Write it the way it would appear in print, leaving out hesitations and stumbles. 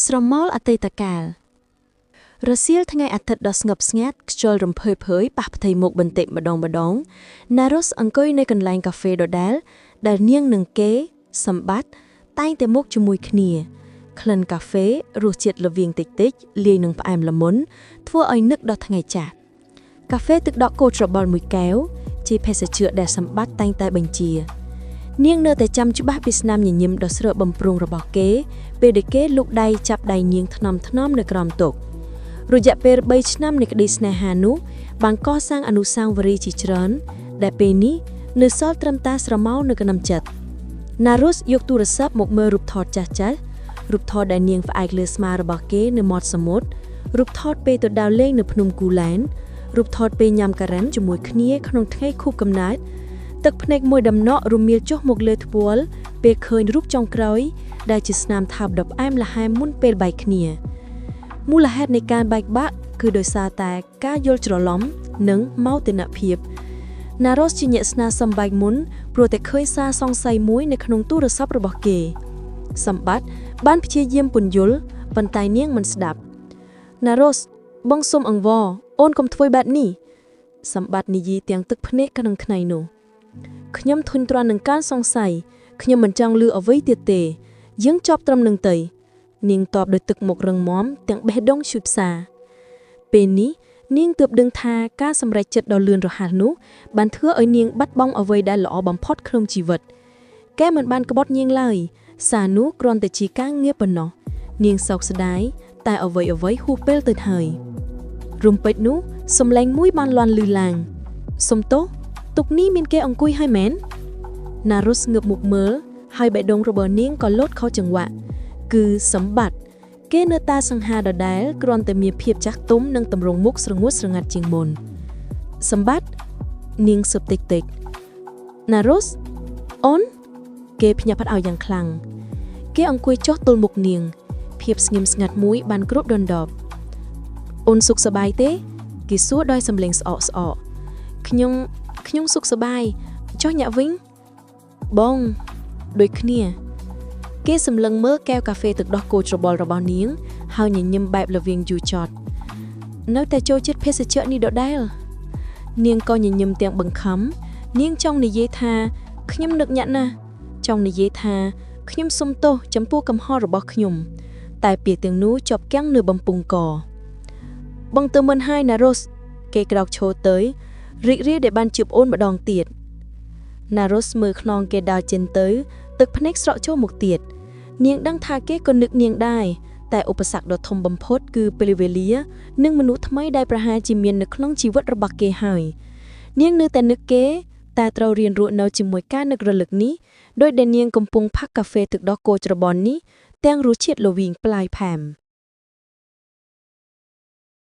ស្រមោលអតីតកាលរសៀលថ្ងៃអាទិត្យដ៏ស្ងប់ស្ងាត់ខ្យល់រំភើយប៉ះផ្ទៃមុខបន្តិចម្ដងណារ៉ូសអង្គុយនៅកន្លែងកាហ្វេដដែលនាងនិងគេសម្បត្តិតែងតែមកជាមួយគ្នាក្លិនកាហ្វេរសជាតិល្វីងតិចលាយនឹងផ្អែមល្មុនធ្វើឲ្យនឹកដល់ថ្ងៃចាស់កាហ្វេទឹកដក់គោច្របល់មួយកែវជាភេសជ្ជៈដែលសម្បត្តិតែងតែបញ្ជានាងនៅតែចាំច្បាស់ពីស្នាមញញឹមដ៏ស្រស់បំព្រងរបស់គេពេលដែលគេលូកដៃចាប់ដៃនាងថ្នមនៅក្រោមតុរយៈពេល3ឆ្នាំនៃក្តីស្នេហានោះបានកសាងអនុស្សាវរីយ៍ជាច្រើនដែលពេលនេះនៅសល់ត្រឹមតែស្រមោលនៅក្នុងចិត្តណារុសយកទូរស័ព្ទមកមើលរូបថតចាស់រូបថតដែលនាងផ្អែកលើស្មារបស់គេនៅមាត់សមុទ្ររូបថតពេលទៅដើរលេងនៅភ្នំគូលែនរូបថតពេលញ៉ាំការ៉ាំជាមួយគ្នាក្នុងថ្ងៃខួបកំណើតទឹកភ្នែកមួយដំណក់រមៀលចុះមកលើថ្ពាល់ពេលឃើញរូបចុងក្រោយដែលជាស្នាមថើបដ៏ផ្អែមល្ហែមមុនពេលបែកគ្នាមូលហេតុនៃការបែកបាក់គឺដោយសារតែការយល់ច្រឡំនិងមោទនភាពណារ៉ូសជាអ្នកស្នើសុំបែកមុនព្រោះតែឃើញសារសង្ស័យមួយនៅក្នុងទូរស័ព្ទរបស់គេសម្បត្តិបានព្យាយាមពន្យល់ប៉ុន្តែនាងមិនស្ដាប់ណារ៉ូសបងសុំអង្វរអូនកុំធ្វើបែបនេះសម្បត្តិនិយាយទាំងទឹកភ្នែកក្នុងថ្ងៃនោះខ្ញុំធុញទ្រាន់នឹងការសង្ស័យខ្ញុំមិនចង់លឺអ្វីទៀតទេយើងចប់ត្រឹមនឹងទៅនាងតបដោយទឹកមុខរឹងមាំទាំងបេះដូងឈឺផ្សាពេលនេះនាងទើបដឹងថាការសម្រេចចិត្តដ៏លឿនរហ័សនោះបានធ្វើឲ្យនាងបាត់បង់អ្វីដែលល្អបំផុតក្នុងជីវិតគេមិនបានក្បត់នាងឡើយសារនោះគ្រាន់តែជាការងារប៉ុណ្ណោះនាងសោកស្ដាយតែអ្វីហួសពេលទៅហើយរំពេចនោះសំឡេងមួយបានលាន់ឮឡើងសុំទោសទុកនេះមានគេអង្គុយហើយមែនណារុសងើបមុខមើលហើយបេះដូងរបស់នាងក៏លោតខុសចង្វាក់គឺសម្បត្តិគេនៅតែសង្ហាដដែលគ្រាន់តែមានភាពចាស់ទុំនិងទម្រង់មុខស្រងួតស្រងាត់ជាងមុនសម្បត្តិនាងសឹបតិចណារុសអូនគេភ្ញាក់ផ្អើលយ៉ាងខ្លាំងគេអង្គុយចុះទល់មុខនាងភាពស្ងៀមស្ងាត់មួយបានគ្របដណ្ដប់អូនសុខសប្បាយទេគេសួរដោយសំឡេងស្អកខ្ញុំសុខសប្បាយចុះញាក់វិញបងដូចគ្នាគេសម្លឹងមើលកែវកាហ្វេទឹកដោះគោច្របល់របស់នាងហើយញញឹមបែបល្វីងយូរចត់នៅតែចូលចិត្តភេសជ្ជៈនេះដដែលនាងក៏ញញឹមទាំងបង្ខំនាងចង់និយាយថាខ្ញុំនឹកញាក់ណាស់ចង់និយាយថាខ្ញុំសុំទោសចំពោះកំហុសរបស់ខ្ញុំតែពាក្យទាំងនោះជាប់គាំងនៅបំពង់កបងទៅមិនហើយណារ៉ូសគេក្រោកឈរទៅរីករាយដែលបានជួបអូនម្ដងទៀតណារ៉ូសមើលខ្នងគេដើរចេញទៅទឹកភ្នែកស្រក់ចូលមកទៀតនាងដឹងថាគេក៏នឹកនាងដែរតែឧបសគ្គដ៏ធំបំផុតគឺពេលវេលានិងមនុស្សថ្មីដែលប្រហែលជាមាននៅក្នុងជីវិតរបស់គេហើយនាងនៅតែនឹកគេតែត្រូវរៀនរស់នៅជាមួយការនឹករលឹកនេះដោយដែលនាងកំពុងផឹកកាហ្វេទឹកដោះគោច្របល់នេះទាំងរសជាតិល្វីងប្លាយផែម